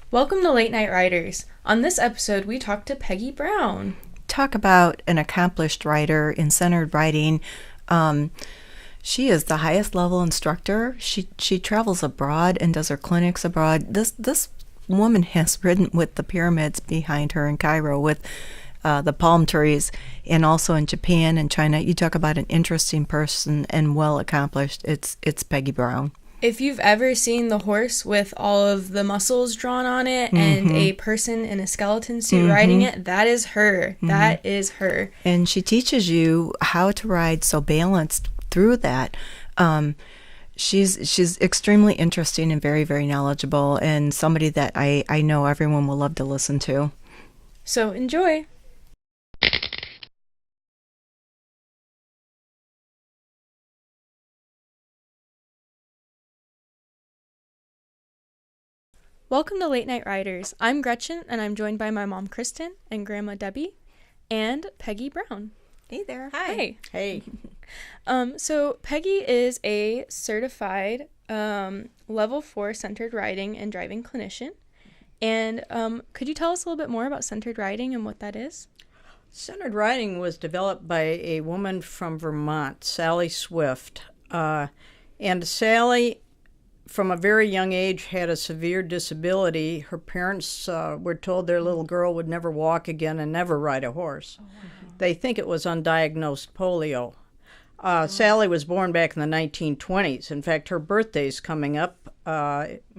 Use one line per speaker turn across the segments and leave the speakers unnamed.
Welcome to Late Night Writers. On this episode, we talk to Peggy Brown.
Talk about an accomplished writer in centered writing. She is the highest level instructor. She travels abroad and does her clinics abroad. This woman has ridden with the pyramids behind her in Cairo, with the palm trees, and also in Japan and China. You talk about an interesting person and well accomplished. It's Peggy Brown.
If you've ever seen the horse with all of the muscles drawn on it and a person in a skeleton suit riding it, that is her. That is her.
And she teaches you how to ride so balanced through that. She's extremely interesting and very, very knowledgeable, and somebody that I know everyone will love to listen to.
So enjoy. Welcome to Late Night Writers. I'm Gretchen, and I'm joined by my mom, Kristen, and Grandma Debbie, and Peggy Brown.
Hey there.
Hi.
Hey.
So Peggy is a certified level 4 centered writing and driving clinician. And could you tell us a little bit more about centered writing and what that is?
Centered writing was developed by a woman from Vermont, Sally Swift. And Sally, from a very young age, had a severe disability. Her parents were told their little girl would never walk again and never ride a horse. They think it was undiagnosed polio. Sally was born back in the 1920s. In fact, her birthday's coming up.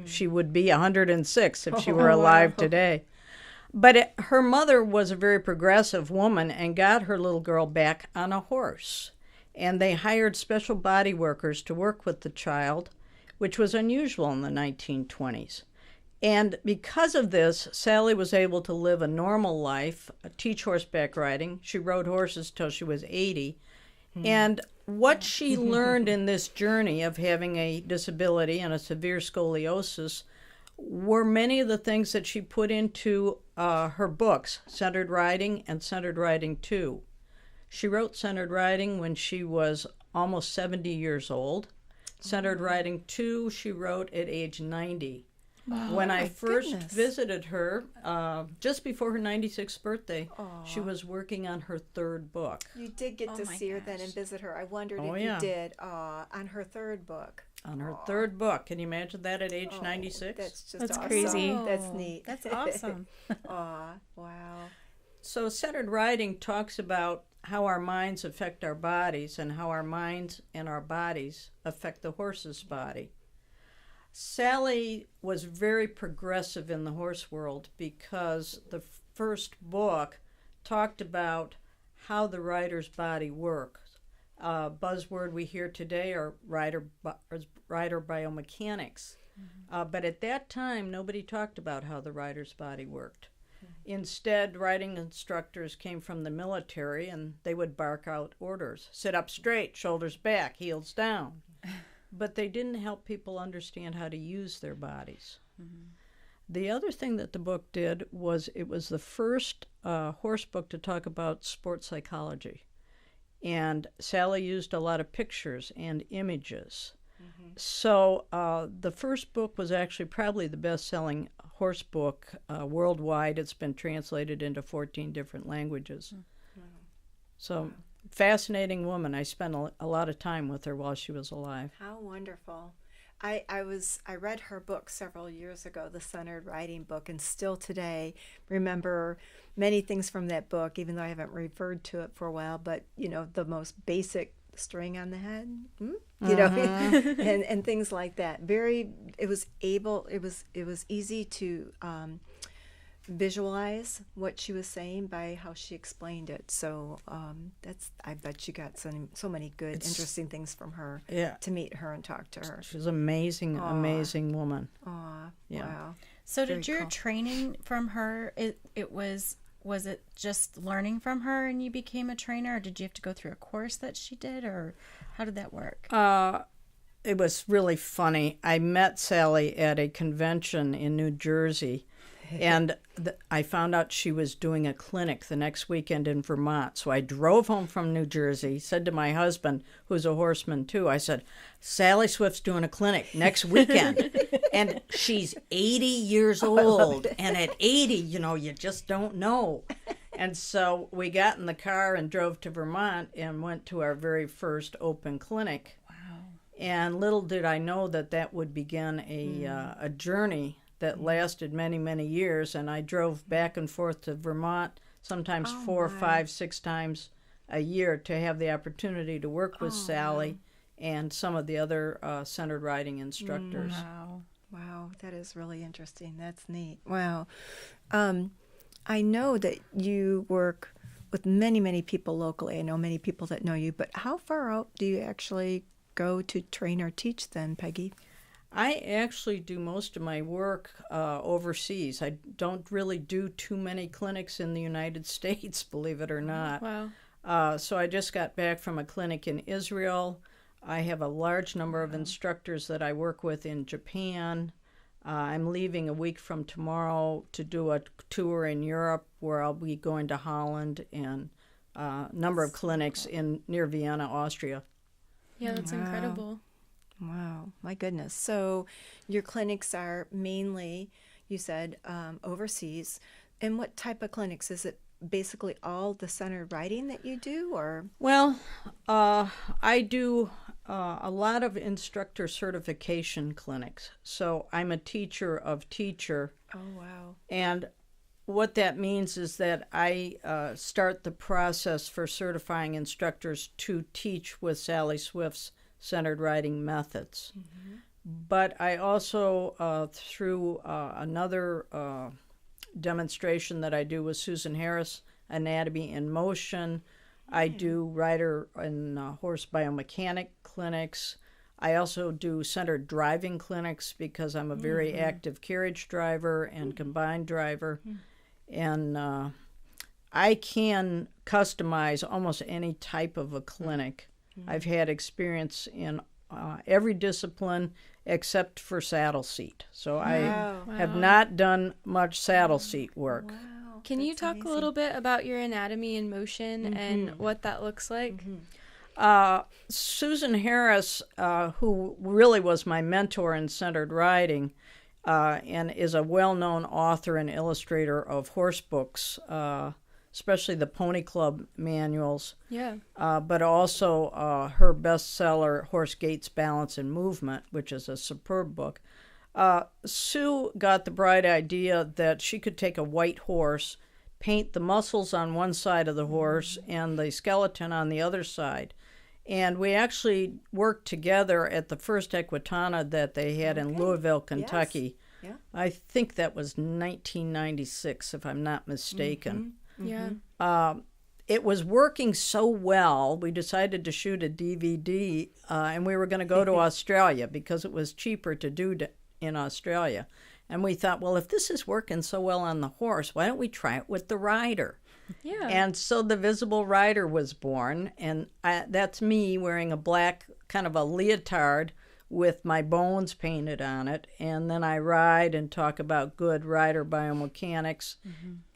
She would be 106 if she were alive today. But her mother was a very progressive woman and got her little girl back on a horse. And they hired special body workers to work with the child, which was unusual in the 1920s. And because of this, Sally was able to live a normal life, teach horseback riding. She rode horses till she was 80. And what she learned in this journey of having a disability and a severe scoliosis were many of the things that she put into her books, Centered Riding and Centered Riding 2. She wrote Centered Riding when she was almost 70 years old. Centered Riding 2 she wrote at age 90.
Wow,
when I first visited her, just before her 96th birthday, she was working on her third book.
You did get to see her then and visit her. I wondered if you did on her third book.
On her third book. Can you imagine that at age 96?
That's
awesome.
Crazy. That's neat.
That's awesome.
Wow.
So centered writing talks about how our minds affect our bodies and how our minds and our bodies affect the horse's body. Sally was very progressive in the horse world because the first book talked about how the rider's body works. Buzzword we hear today are rider biomechanics. But at that time, nobody talked about how the rider's body worked. Instead, riding instructors came from the military, and they would bark out orders. Sit up straight, shoulders back, heels down. But they didn't help people understand how to use their bodies. The other thing that the book did was it was the first horse book to talk about sports psychology. And Sally used a lot of pictures and images. So the first book was actually probably the best-selling horse book worldwide. It's been translated into 14 different languages. So fascinating woman. I spent a lot of time with her while she was alive.
How wonderful. I read her book several years ago, the Centered Writing book, and still today remember many things from that book, even though I haven't referred to it for a while. But the most basic string on the head, and things like that. It was easy to visualize what she was saying by how she explained it. So I bet you got so many good, interesting things from her. To meet her and talk to her.
She's amazing woman.
Wow.
So did your training from her? Was it just learning from her and you became a trainer, or did you have to go through a course that she did, or how did that work?
It was really funny. I met Sally at a convention in New Jersey, And I found out she was doing a clinic the next weekend in Vermont. So I drove home from New Jersey, said to my husband, who's a horseman too, I said, Sally Swift's doing a clinic next weekend. And she's 80 years old. And at 80, you just don't know. And so we got in the car and drove to Vermont and went to our very first open clinic. Wow. And little did I know that would begin a journey that lasted many, many years. And I drove back and forth to Vermont, sometimes 4, 5, 6 times a year to have the opportunity to work with Sally and some of the other centered riding instructors.
Wow, that is really interesting. That's neat. Wow. I know that you work with many, many people locally. I know many people that know you, but how far out do you actually go to train or teach then, Peggy?
I actually do most of my work overseas. I don't really do too many clinics in the United States, believe it or not.
Wow.
So I just got back from a clinic in Israel. I have a large number of instructors that I work with in Japan. I'm leaving a week from tomorrow to do a tour in Europe where I'll be going to Holland and a number of clinics near Vienna, Austria.
Yeah, that's incredible.
Wow, my goodness. So your clinics are mainly, you said, overseas. And what type of clinics? Is it basically all the centered riding that you do, or?
Well, I do a lot of instructor certification clinics. So I'm a teacher of teacher.
Oh, wow.
And what that means is that I start the process for certifying instructors to teach with Sally Swift's centered riding methods. Mm-hmm. But I also, through another demonstration that I do with Susan Harris, Anatomy in Motion, I do rider and horse biomechanic clinics. I also do centered driving clinics because I'm a very active carriage driver and combined driver. And I can customize almost any type of a clinic. I've had experience in every discipline except for saddle seat. So I have not done much saddle seat work.
Wow.
Can you talk a little bit about your anatomy in motion and what that looks like?
Susan Harris, who really was my mentor in centered riding and is a well-known author and illustrator of horse books, especially the Pony Club manuals, but also her bestseller, Horse Gaits, Balance, and Movement, which is a superb book. Sue got the bright idea that she could take a white horse, paint the muscles on one side of the horse and the skeleton on the other side. And we actually worked together at the first Equitana that they had in Louisville, Kentucky.
Yes. Yeah.
I think that was 1996, if I'm not mistaken. It was working so well, we decided to shoot a DVD, and we were going to go to Australia because it was cheaper to do in Australia. And we thought, well, if this is working so well on the horse, why don't we try it with the rider?
Yeah.
And so the Visible Rider was born, and that's me wearing a black kind of a leotard with my bones painted on it. And then I ride and talk about good rider biomechanics.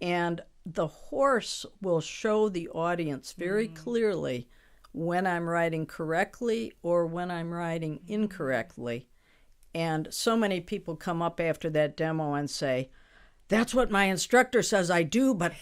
And the horse will show the audience very clearly when I'm riding correctly or when I'm riding incorrectly. And so many people come up after that demo and say, that's what my instructor says I do, but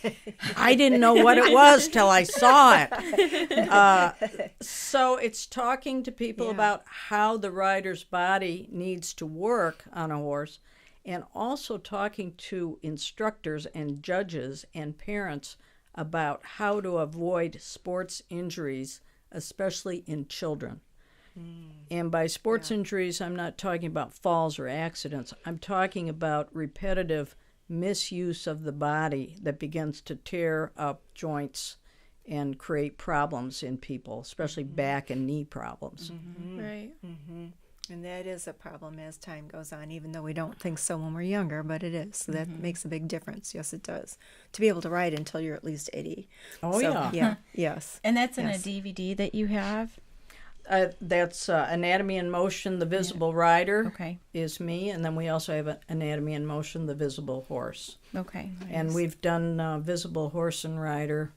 I didn't know what it was till I saw it. So it's talking to people about how the rider's body needs to work on a horse, and also talking to instructors and judges and parents about how to avoid sports injuries, especially in children. And by sports injuries, I'm not talking about falls or accidents. I'm talking about repetitive misuse of the body that begins to tear up joints and create problems in people, especially back and knee problems.
Right.
And that is a problem as time goes on, even though we don't think so when we're younger, but it is. So that makes a big difference. Yes, it does. To be able to ride until you're at least 80.
Oh,
So,
yeah.
Yes.
And that's in a DVD that you have?
That's Anatomy in Motion, the Visible Rider.
Okay.
Is me, and then we also have Anatomy in Motion, the Visible Horse.
Okay.
And we've done Visible Horse and Rider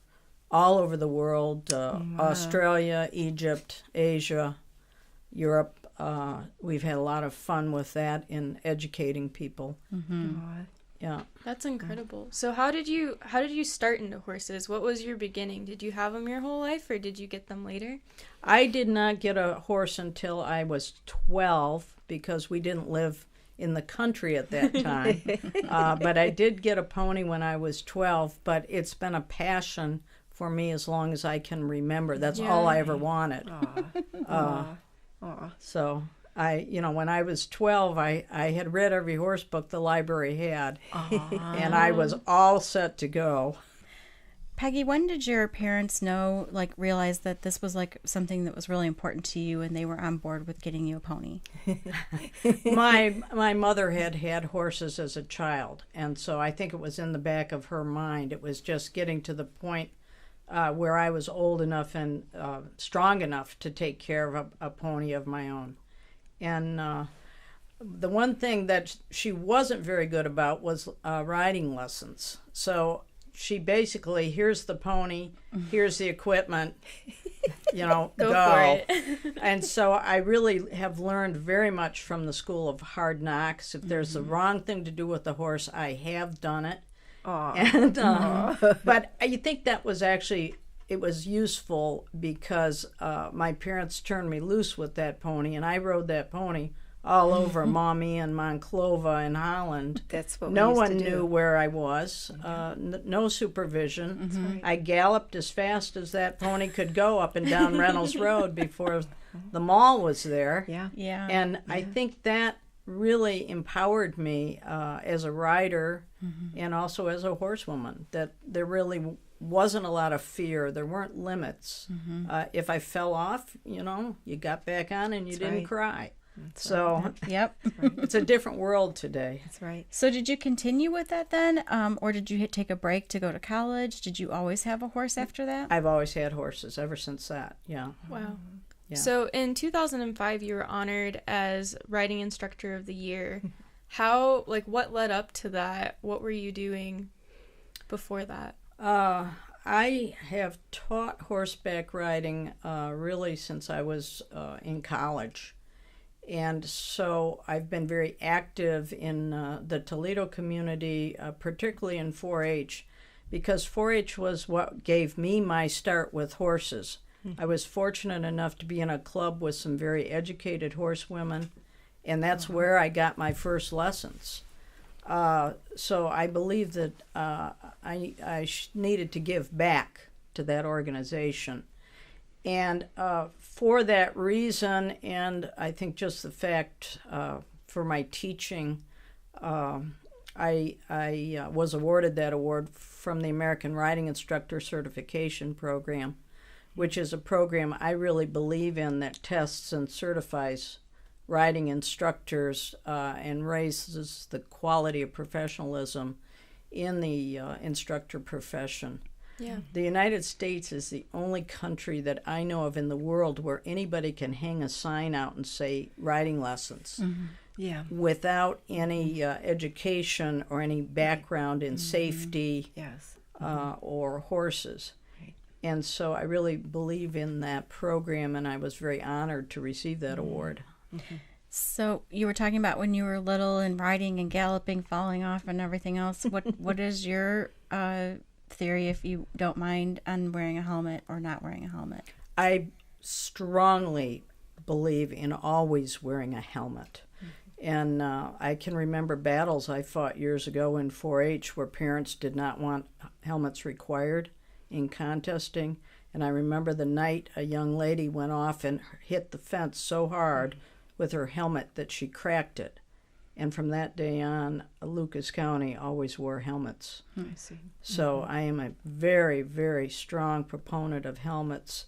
all over the world, Australia, Egypt, Asia, Europe. We've had a lot of fun with that in educating people. Yeah.
That's incredible. So how did you start into horses? What was your beginning? Did you have them your whole life, or did you get them later?
I did not get a horse until I was 12 because we didn't live in the country at that time. But I did get a pony when I was 12, but it's been a passion for me as long as I can remember. That's all I ever wanted. So when I was 12, I had read every horse book the library had, and I was all set to go.
Peggy, when did your parents realize that this was something that was really important to you and they were on board with getting you a pony?
My mother had horses as a child, and so I think it was in the back of her mind. It was just getting to the point where I was old enough and strong enough to take care of a pony of my own. And the one thing that she wasn't very good about was riding lessons. So she basically, here's the pony, here's the equipment, go.
For it.
And so I really have learned very much from the school of hard knocks. If there's the wrong thing to do with the horse, I have done it. And, but I think that was actually, it was useful because my parents turned me loose with that pony, and I rode that pony all over Maumee and Monclova and Holland.
That's what
no
we used
one
to do.
knew where I was. No supervision. I galloped as fast as that pony could go up and down Reynolds Road before the mall was there.
Yeah.
And I think that really empowered me as a rider and also as a horsewoman, that there really wasn't a lot of fear. There weren't limits. If I fell off, you got back on and you didn't cry.
Yep.
It's a different world today.
That's right.
So did you continue with that then? Or did you take a break to go to college? Did you always have a horse after that?
I've always had horses ever since that. Yeah.
Wow.
Yeah.
So in 2005, you were honored as Riding Instructor of the Year. What led up to that? What were you doing before that?
I have taught horseback riding really since I was in college. And so I've been very active in the Toledo community, particularly in 4-H, because 4-H was what gave me my start with horses. I was fortunate enough to be in a club with some very educated horsewomen, and that's where I got my first lessons. So I believe that I needed to give back to that organization. And for that reason, and I think just the fact for my teaching, I was awarded that award from the American Riding Instructor Certification Program, which is a program I really believe in that tests and certifies riding instructors and raises the quality of professionalism in the instructor profession.
Yeah.
The United States is the only country that I know of in the world where anybody can hang a sign out and say riding lessons without any education or any background in safety or horses.
Right.
And so I really believe in that program, and I was very honored to receive that award.
So you were talking about when you were little and riding and galloping, falling off and everything else. What is your theory, if you don't mind, on wearing a helmet or not wearing a helmet?
I strongly believe in always wearing a helmet. And I can remember battles I fought years ago in 4-H where parents did not want helmets required in contesting. And I remember the night a young lady went off and hit the fence so hard with her helmet that she cracked it. And from that day on, Lucas County always wore helmets.
I see.
So I am a very, very strong proponent of helmets.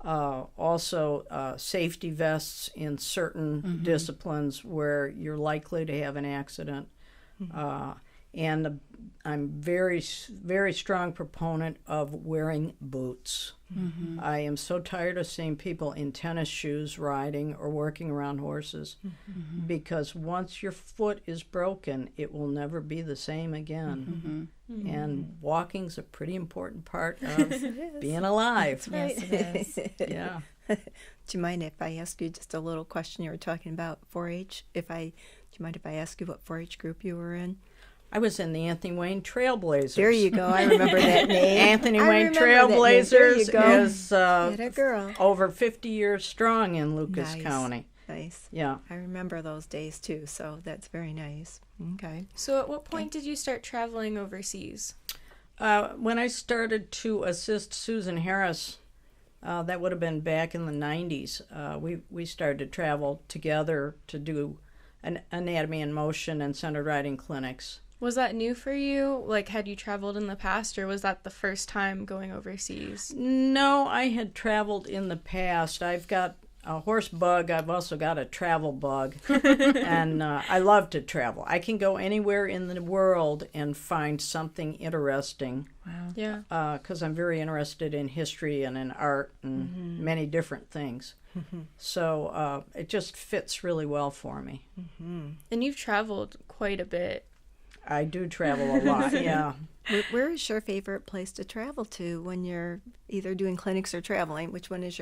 Also, safety vests in certain disciplines where you're likely to have an accident. And I'm very, very strong proponent of wearing boots. I am so tired of seeing people in tennis shoes riding or working around horses, because once your foot is broken, it will never be the same again. And walking's a pretty important part of being alive.
Yes, it is.
Yeah.
Do you mind if I ask you just a little question? You were talking about 4-H. Do you mind if I ask you what 4-H group you were in?
I was in the Anthony Wayne Trailblazers.
There you go. I remember that name.
Anthony Wayne
There you
Trailblazers
go.
is
Get a girl.
over 50 years strong in Lucas
Nice.
County.
Nice.
Yeah.
I remember those days too, so that's very nice. Okay.
So at what point did you start traveling overseas?
When I started to assist Susan Harris, that would have been back in the 90s. We started to travel together to do an anatomy and motion and centered riding clinics.
Was that new for you? Like, had you traveled in the past, or was that the first time going overseas?
No, I had traveled in the past. I've got a horse bug. I've also got a travel bug. And I love to travel. I can go anywhere in the world and find something interesting.
Wow.
Yeah.
Because I'm very interested in history and in art and many different things. So it just fits really well for me.
And you've traveled quite a bit.
I do travel a lot, yeah.
Where is your favorite place to travel to when you're either doing clinics or traveling? Which one is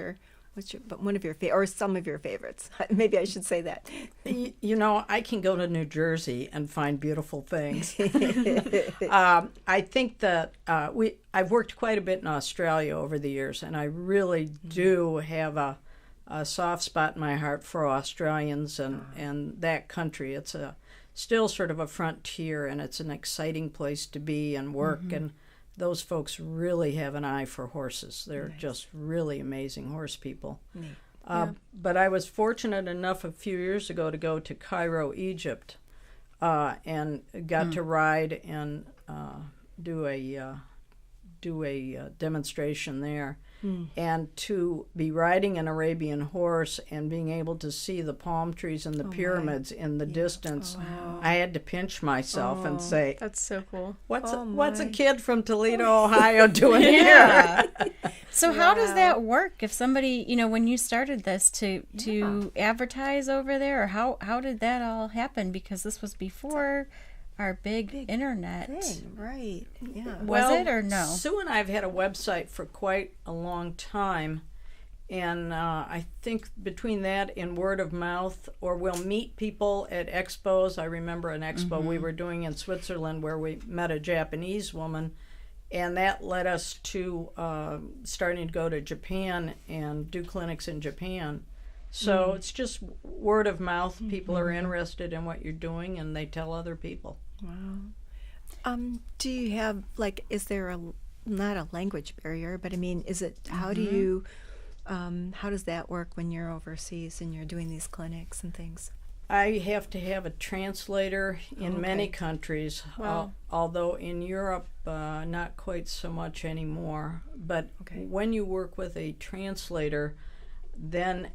one of your or some of your favorites? Maybe I should say that.
You know, I can go to New Jersey and find beautiful things. I think that I've worked quite a bit in Australia over the years, and I really do have a soft spot in my heart for Australians and that country. It's still sort of a frontier, and it's an exciting place to be and work, and those folks really have an eye for horses. They're just really amazing horse people. But I was fortunate enough a few years ago to go to Cairo, Egypt, and got to ride and do a demonstration there. And to be riding an Arabian horse and being able to see the palm trees and the pyramids in the distance, I had to pinch myself and say,
That's so cool.
what's a kid from Toledo, Ohio doing here?
So how does that work? If somebody, when you started this to advertise over there, or how did that all happen? Because this was before our big internet
thing, right? Yeah.
Was it or no?
Sue and I have had a website for quite a long time, and I think between that and word of mouth, or we'll meet people at expos. I remember an expo we were doing in Switzerland where we met a Japanese woman, and that led us to starting to go to Japan and do clinics in Japan. So it's just word of mouth. People are interested in what you're doing, and they tell other people.
Wow. Do you have, is there not a language barrier, but I mean, is it, how do you, how does that work when you're overseas and you're doing these clinics and things?
I have to have a translator in many countries, although in Europe, not quite so much anymore. But when you work with a translator, then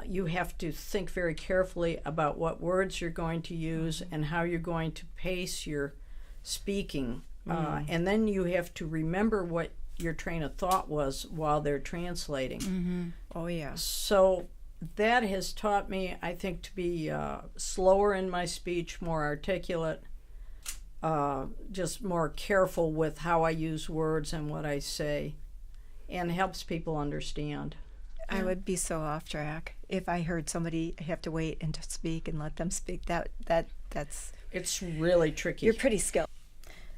you have to think very carefully about what words you're going to use and how you're going to pace your speaking. And then you have to remember what your train of thought was while they're translating.
Oh, yeah.
So that has taught me, I think, to be slower in my speech, more articulate, just more careful with how I use words and what I say, and helps people understand.
I would be so off track if I heard somebody have to wait and to speak and let them speak. That's
It's really tricky.
You're pretty skilled.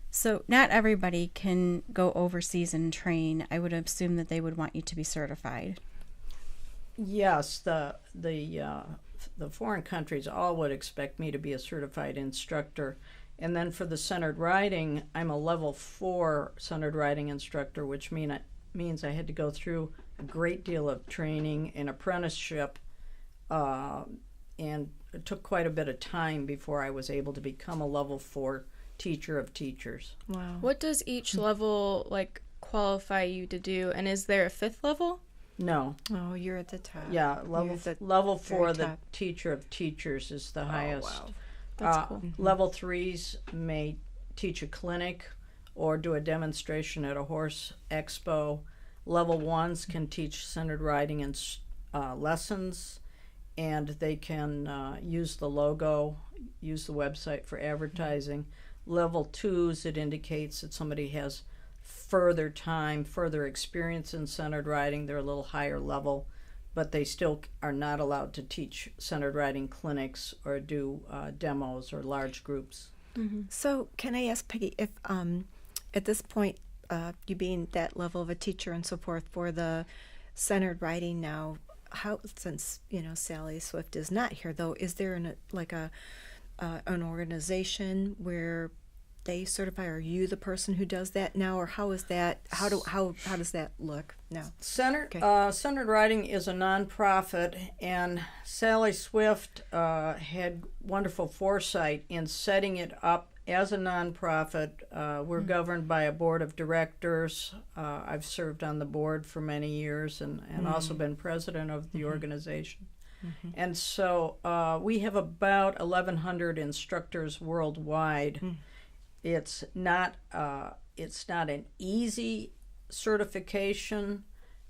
So not everybody can go overseas and train. I would assume that they would want you to be certified.
Yes, the foreign countries all would expect me to be a certified instructor. And then for the centered riding, I'm a level 4 centered riding instructor, which means I had to go through a great deal of training and apprenticeship, and it took quite a bit of time before I was able to become a level 4 teacher of teachers.
Wow.
What does each level qualify you to do, and is there a 5th level?
No.
Oh, you're at the top.
Yeah, level 4, the
top.
teacher of teachers is the highest.
Wow. That's cool.
Level 3s may teach a clinic or do a demonstration at a horse expo. Level 1s can teach centered riding and lessons, and they can use the logo, use the website for advertising. Level 2s, it indicates that somebody has further time, further experience in centered riding. They're a little higher level, but they still are not allowed to teach centered riding clinics or do demos or large groups.
Mm-hmm.
So can I ask Peggy if at this point, you being that level of a teacher and so forth for the centered riding now, how, since Sally Swift is not here though, is there an organization where they certify? Are you the person who does that now, or how is that? How does that look now?
Centered Riding is a nonprofit, and Sally Swift had wonderful foresight in setting it up as a nonprofit. We're governed by a board of directors. I've served on the board for many years and also been president of the organization. Mm-hmm. And so we have about 1,100 instructors worldwide. Mm. It's not an easy certification.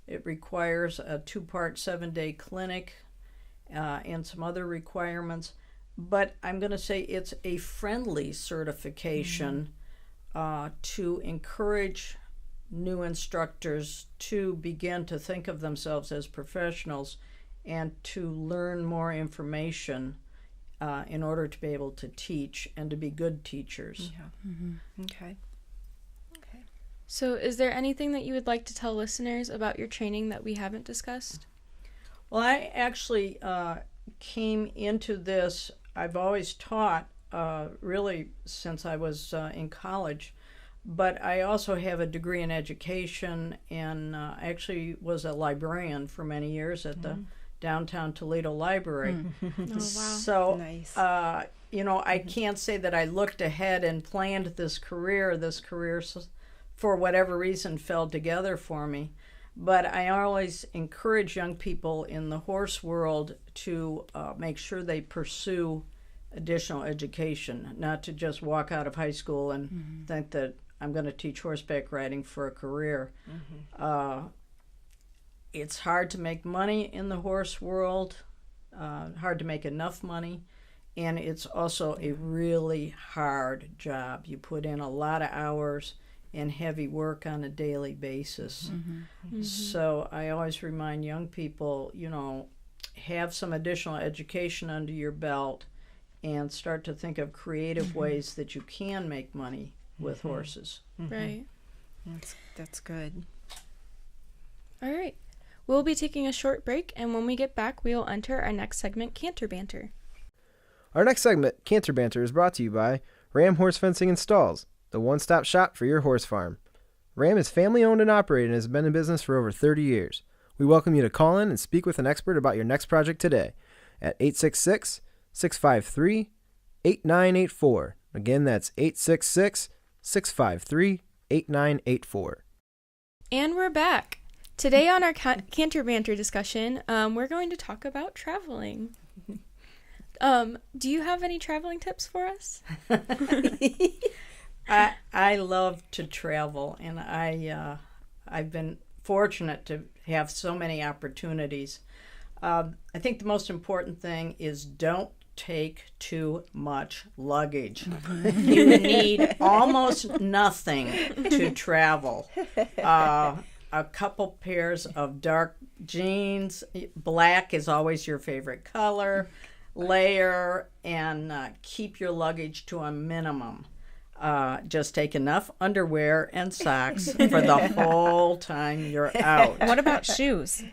It requires a 2-part 7-day clinic and some other requirements. But I'm going to say it's a friendly certification to encourage new instructors to begin to think of themselves as professionals and to learn more information in order to be able to teach and to be good teachers.
Yeah. Mm-hmm. Okay.
So is there anything that you would like to tell listeners about your training that we haven't discussed?
Well, I actually came into this. I've always taught really since I was in college, but I also have a degree in education, and actually was a librarian for many years at the downtown Toledo Library.
Oh, wow.
So,
nice.
I can't say that I looked ahead and planned this career. This career, for whatever reason, fell together for me. But I always encourage young people in the horse world to make sure they pursue additional education, not to just walk out of high school and think that I'm going to teach horseback riding for a career. It's hard to make money in the horse world, hard to make enough money, and it's also a really hard job. You put in a lot of hours and heavy work on a daily basis. So I always remind young people, have some additional education under your belt and start to think of creative ways that you can make money with horses.
Right.
That's good.
All right. We'll be taking a short break, and when we get back, we will enter our next segment, Canter Banter.
Our next segment, Canter Banter, is brought to you by RAMM Horse Fencing and Stalls, the one-stop shop for your horse farm. RAMM is family-owned and operated and has been in business for over 30 years. We welcome you to call in and speak with an expert about your next project today at 866-653-8984. Again, that's 866-653-8984.
And we're back. Today on our Canter Banter discussion, we're going to talk about traveling. Do you have any traveling tips for us?
I love to travel, and I've been fortunate to have so many opportunities. I think the most important thing is don't take too much luggage. You need almost nothing to travel. A couple pairs of dark jeans. Black is always your favorite color. Layer and keep your luggage to a minimum. Just take enough underwear and socks for the whole time you're out.
What about shoes?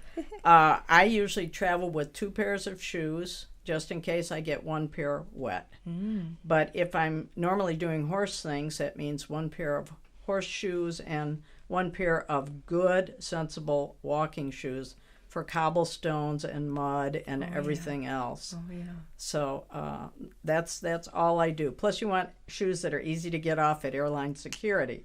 I usually travel with 2 pairs of shoes, just in case I get 1 pair wet. But if I'm normally doing horse things, that means 1 pair of horse shoes and 1 pair of good, sensible walking shoes for cobblestones and mud and everything else. So that's all I do. Plus, you want shoes that are easy to get off at airline security.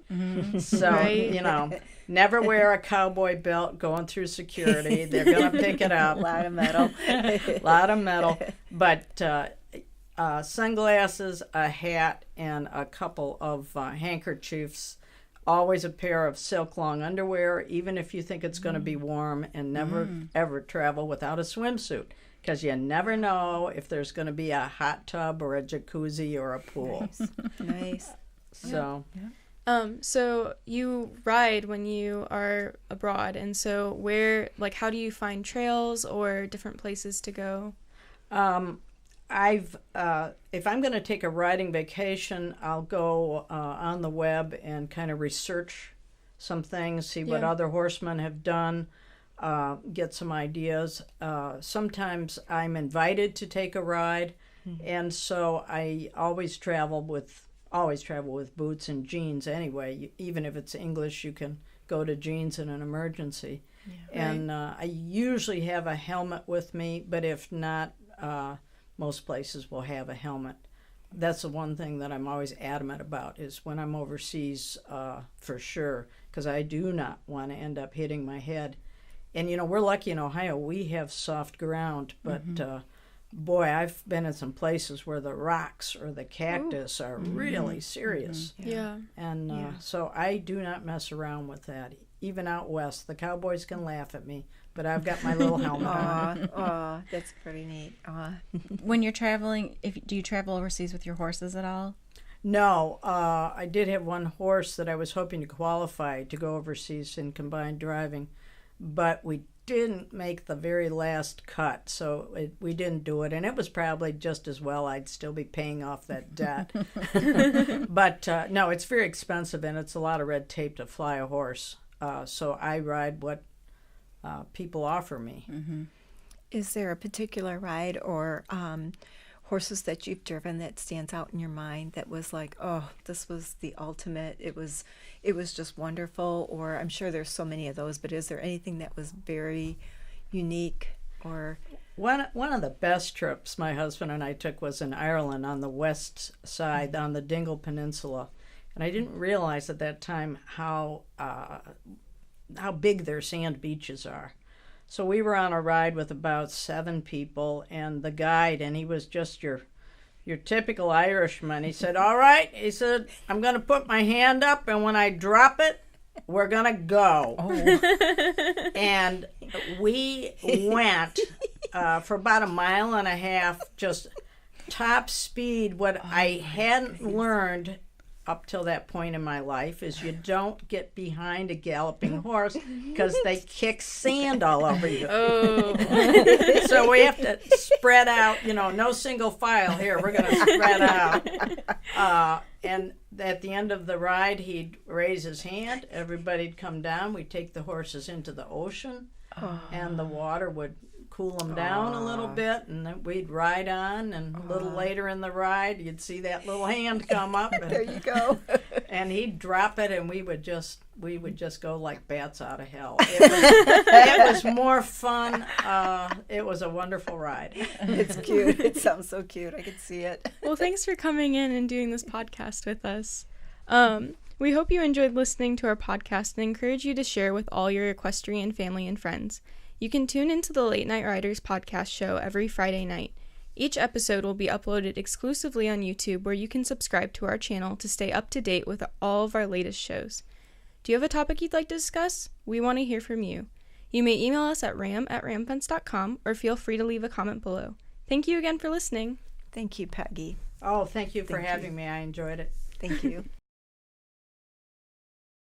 So, never wear a cowboy belt going through security. They're going to pick it up.
A lot of metal.
A lot of metal. But sunglasses, a hat, and a couple of handkerchiefs. Always a pair of silk long underwear, even if you think it's going to be warm, and never ever travel without a swimsuit, because you never know if there's going to be a hot tub or a jacuzzi or a pool.
Nice.
So,
So you ride when you are abroad, and so how do you find trails or different places to go?
If I'm going to take a riding vacation, I'll go on the web and kind of research some things, see what other horsemen have done, get some ideas. Sometimes I'm invited to take a ride, and so I always travel with boots and jeans anyway. Even if it's English, you can go to jeans in an emergency. Yeah. And I usually have a helmet with me, but if not, most places will have a helmet. That's the one thing that I'm always adamant about, is when I'm overseas, for sure, because I do not want to end up hitting my head. And, we're lucky in Ohio. We have soft ground, but boy, I've been in some places where the rocks or the cactus are really serious.
Yeah.
And so I do not mess around with that. Even out west, the cowboys can laugh at me, but I've got my little helmet on.
Aw, that's pretty neat.
When you're traveling, do you travel overseas with your horses at all?
No, I did have one horse that I was hoping to qualify to go overseas in combined driving, but we didn't make the very last cut, so we didn't do it, and it was probably just as well. I'd still be paying off that debt. But no, it's very expensive, and it's a lot of red tape to fly a horse. So I ride what people offer me.
Is there a particular ride or horses that you've driven that stands out in your mind that was like, oh, this was the ultimate, it was just wonderful? Or I'm sure there's so many of those, but is there anything that was very unique? Or
one of the best trips my husband and I took was in Ireland on the west side, on the Dingle Peninsula. And I didn't realize at that time how big their sand beaches are. So we were on a ride with about 7 people, and the guide, and he was just your typical Irishman. He said, all right, he said, I'm going to put my hand up, and when I drop it, we're going to go. Oh. And we went for about 1.5 miles, just top speed. What I hadn't learned up till that point in my life is you don't get behind a galloping horse because they kick sand all over you. Oh. So we have to spread out, no single file here. We're going to spread out. And at the end of the ride, he'd raise his hand. Everybody'd come down. We'd take the horses into the ocean, and the water would cool them down a little bit, and then we'd ride on, and a little later in the ride you'd see that little hand come up, and
there you go.
And he'd drop it, and we would just go like bats out of hell. It was more fun. It was a wonderful ride.
It's cute. It sounds so cute. I could see it.
Well, thanks for coming in and doing this podcast with us. We hope you enjoyed listening to our podcast and encourage you to share with all your equestrian family and friends. You can tune into the Late Night Riders podcast show every Friday night. Each episode will be uploaded exclusively on YouTube, where you can subscribe to our channel to stay up to date with all of our latest shows. Do you have a topic you'd like to discuss? We want to hear from you. You may email us at ram@rammfence.com or feel free to leave a comment below. Thank you again for listening.
Thank you, Peggy.
Oh, thank you for having me. I enjoyed it.
Thank you.